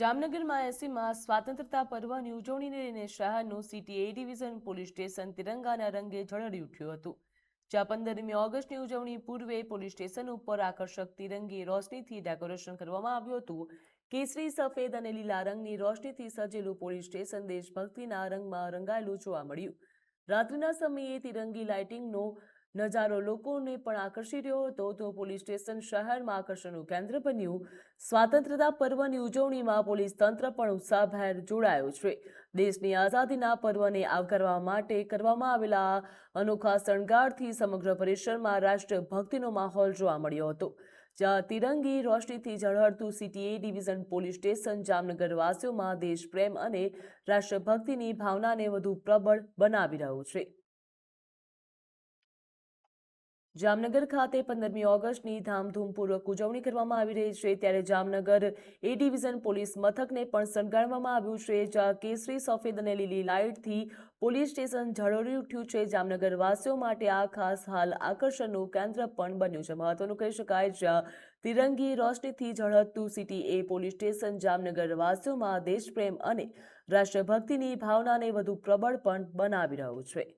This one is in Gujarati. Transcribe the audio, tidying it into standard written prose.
જામનગરમાં 80માં સ્વાતંત્રતા પર્વની ઉજવણીને લઈને શહેરનું city A division police station તિરંગાના રંગે ઝળહળી ઉઠ્યું હતું। જ્યાં 15મી ઓગસ્ટની ઉજવણી પૂર્વે પોલીસ સ્ટેશન ઉપર આકર્ષક તિરંગી રોશનીથી ડેકોરેશન કરવામાં આવ્યું હતું। કેસરી, સફેદ અને લીલા રંગની રોશનીથી સજેલું પોલીસ સ્ટેશન દેશભક્તિના રંગમાં રંગાયેલું જોવા મળ્યું। રાત્રિના સમયે તિરંગી લાઇટિંગનો નજારો લોકોને પણ આકર્ષી રહ્યો હતો, તો પોલીસ સ્ટેશન શહેરમાં આકર્ષણનું કેન્દ્ર બન્યું। સ્વાતંત્રતા પર્વની ઉજવણીમાં પોલીસ તંત્ર પણ ઉત્સાહભેર જોડાયું છે। દેશની આઝાદીના પર્વને આવકારવા માટે કરવામાં આવેલા અનોખા શણગારથી સમગ્ર પરિસરમાં રાષ્ટ્રભક્તિનો માહોલ જોવા મળ્યો હતો। જ્યાં તિરંગી રોશનીથી ઝળહળતું city A division police station જામનગરવાસીઓમાં દેશપ્રેમ અને રાષ્ટ્રભક્તિની ભાવનાને વધુ પ્રબળ બનાવી રહ્યું છે। જામનગર ખાતે 15મી ઓગસ્ટની ધામધૂમપૂર્વક ઉજવણી કરવામાં આવી રહી છે, ત્યારે જામનગર એ ડિવિઝન પોલીસ મથકને પણ શણગારવામાં આવ્યું છે, જ્યાં કેસરી, સફેદ અને લીલી લાઇટથી પોલીસ સ્ટેશન ઝળહળી ઉઠ્યું છે। જામનગરવાસીઓ માટે આ ખાસ હાલ આકર્ષણનું કેન્દ્ર પણ બન્યું છે। મહત્વનું કહી શકાય, જ્યાં તિરંગી રોશનીથી ઝળહળતું સિટી એ પોલીસ સ્ટેશન જામનગરવાસીઓમાં દેશપ્રેમ અને રાષ્ટ્રભક્તિની ભાવનાને વધુ પ્રબળ પણ બનાવી રહ્યું છે।